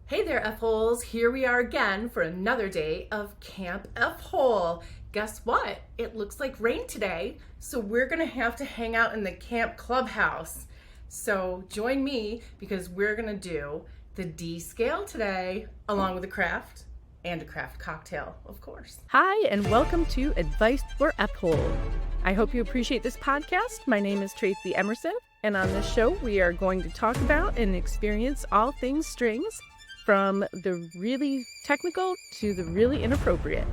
Hey there, F-holes. Here we are again for another day of Camp F-hole. Guess what? It looks like rain today, so we're gonna have to hang out in the camp clubhouse. So join me because we're gonna do the D scale today, along with a craft and a craft cocktail, of course. Hi, and welcome to Advice for F-hole. I hope you appreciate this podcast. My name is Tracy Emerson, and on this show, we are going to talk about and experience all things strings, from the really technical to the really inappropriate.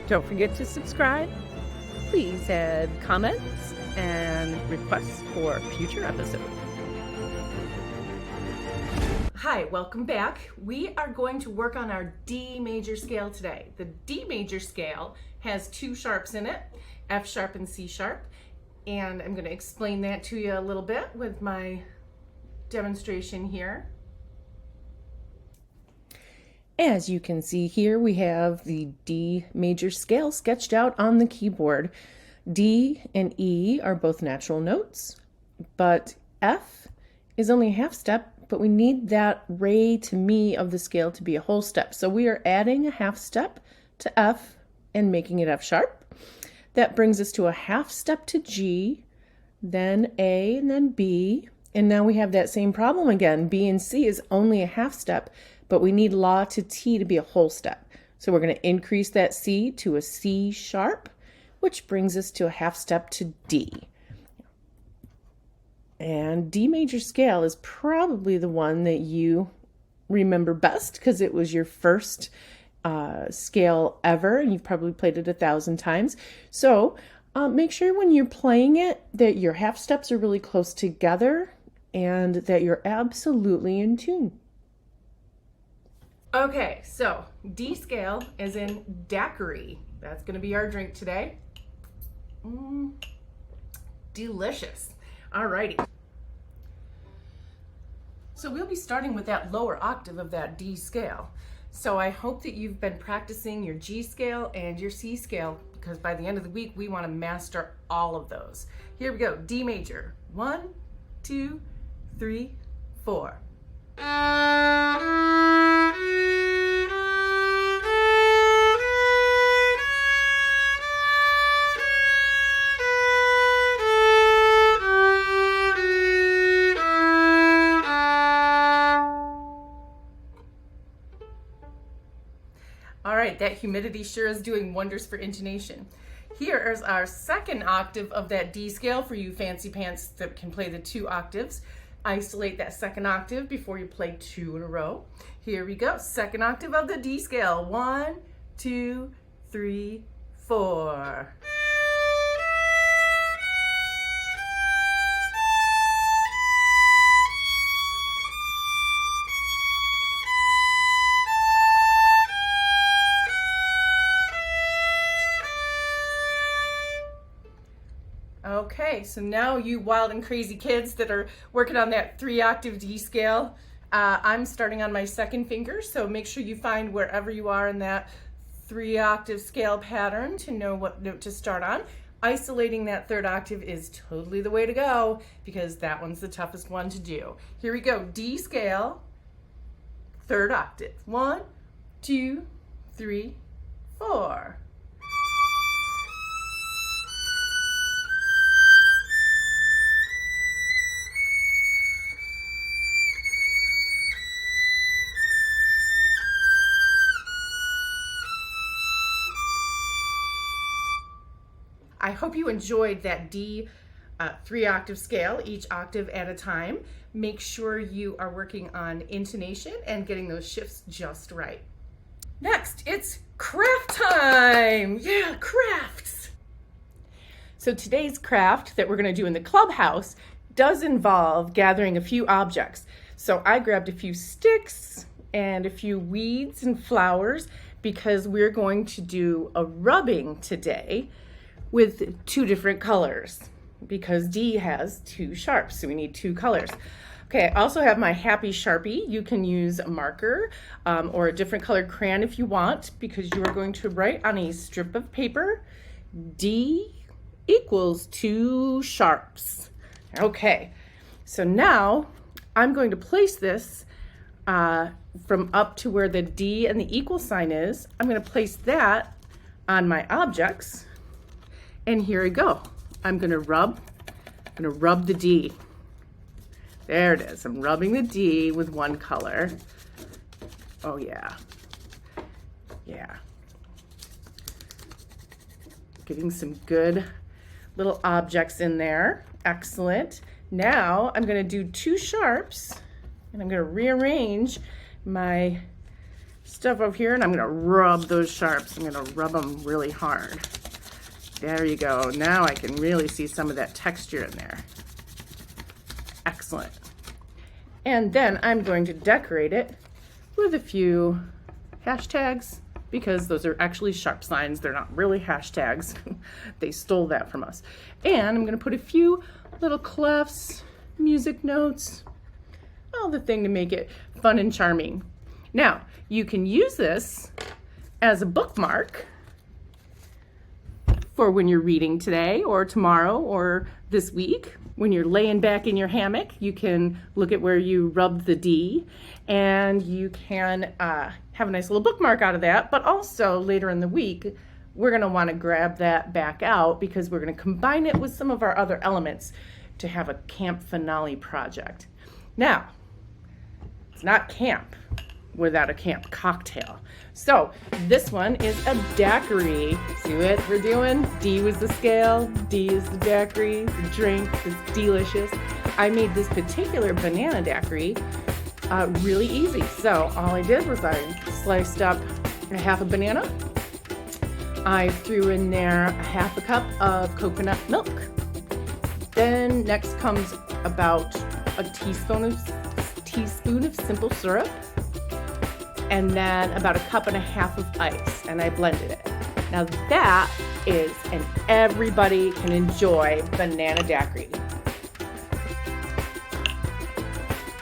Don't forget to subscribe. Please add comments and requests for future episodes. Hi, welcome back. We are going to work on our D major scale today. The D major scale has two sharps in it, F sharp and C sharp, and I'm going to explain that to you a little bit with my demonstration here. As you can see here, we have the D major scale sketched out on the keyboard. D and E are both natural notes, but F is only a half step, but we need that re to mi of the scale to be a whole step. So we are adding a half step to F and making it F sharp. That brings us to a half step to G, then A, and then B. And now we have that same problem again. B and C is only a half step, but we need La to T to be a whole step. So we're going to increase that C to a C sharp, which brings us to a half step to D. And D major scale is probably the one that you remember best because it was your first scale ever, and you've probably played it 1,000 times. So make sure when you're playing it that your half steps are really close together and that you're absolutely in tune. Okay, so D scale is in Daiquiri. That's going to be our drink today. Delicious. Alrighty. So we'll be starting with that lower octave of that D scale. So I hope that you've been practicing your G scale and your C scale, because by the end of the week, we want to master all of those. Here we go. D major. 1, 2, 3, 4. All right, that humidity sure is doing wonders for intonation. Here is our second octave of that D scale for you fancy pants that can play the 2 octaves. Isolate that second octave before you play 2 in a row. Here we go, second octave of the D scale. 1, 2, 3, 4. Okay, so now you wild and crazy kids that are working on that 3 octave D scale, I'm starting on my second finger, so make sure you find wherever you are in that 3 octave scale pattern to know what note to start on. Isolating that 3rd octave is totally the way to go because that one's the toughest one to do. Here we go, D scale, 3rd octave. 1, 2, 3, 4. I hope you enjoyed that D 3 octave scale, each octave at a time. Make sure you are working on intonation and getting those shifts just right. Next, it's craft time. Yeah, crafts. So today's craft that we're going to do in the clubhouse does involve gathering a few objects. So I grabbed a few sticks and a few weeds and flowers because we're going to do a rubbing today with 2 different colors because D has 2 sharps, so we need 2 colors. Okay, I also have my Happy Sharpie. You can use a marker or a different colored crayon if you want, because you are going to write on a strip of paper, D equals 2 sharps. Okay, so now I'm going to place this from up to where the D and the equal sign is, I'm going to place that on my objects. And here we go. I'm going to rub the D. There it is. I'm rubbing the D with one color. Oh yeah. Yeah. Getting some good little objects in there. Excellent. Now I'm going to do 2 sharps, and I'm going to rearrange my stuff over here, and I'm going to rub those sharps. I'm going to rub them really hard. There you go. Now I can really see some of that texture in there. Excellent. And then I'm going to decorate it with a few hashtags, because those are actually sharp signs. They're not really hashtags. They stole that from us. And I'm going to put a few little clefs, music notes, all the thing to make it fun and charming. Now, you can use this as a bookmark for when you're reading today or tomorrow or this week. When you're laying back in your hammock, you can look at where you rubbed the D, and you can have a nice little bookmark out of that. But also later in the week, we're going to want to grab that back out, because we're going to combine it with some of our other elements to have a camp finale project. Now, it's not camp without a camp cocktail. So this one is a daiquiri. See what we're doing? D was the scale, D is the daiquiri, the drink. It's delicious. I made this particular banana daiquiri really easy. So all I did was I sliced up a half a banana. I threw in there a half a cup of coconut milk. Then next comes about a teaspoon of simple syrup, and then about a cup and a half of ice, and I blended it. Now that is an everybody can enjoy banana daiquiri.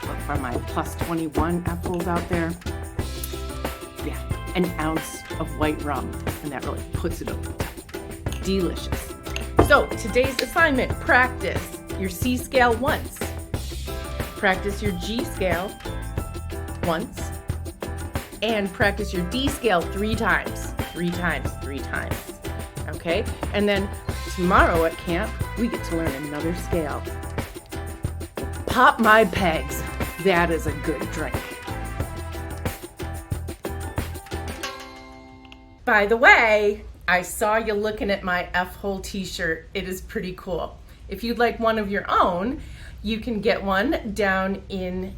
Look for my plus 21 apples out there. Yeah, an ounce of white rum, and that really puts it over the top. Delicious. So today's assignment: practice your C scale once. Practice your G scale once. And practice your D scale 3 times. 3 times, 3 times. Okay? And then tomorrow at camp, we get to learn another scale. Pop my pegs. That is a good drink. By the way, I saw you looking at my F-hole t-shirt. It is pretty cool. If you'd like one of your own, you can get one down in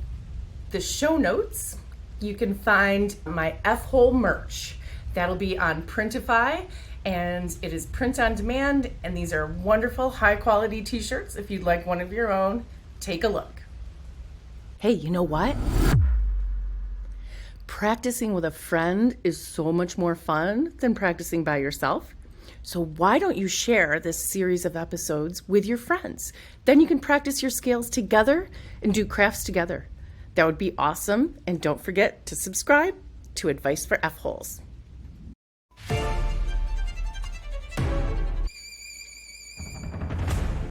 the show notes. You can find my F-hole merch. That'll be on Printify, and it is print on demand, and these are wonderful high quality t-shirts. If you'd like one of your own, take a look. Hey, you know what? Practicing with a friend is so much more fun than practicing by yourself. So why don't you share this series of episodes with your friends? Then you can practice your scales together and do crafts together. That would be awesome. And don't forget to subscribe to Advice for F-Holes.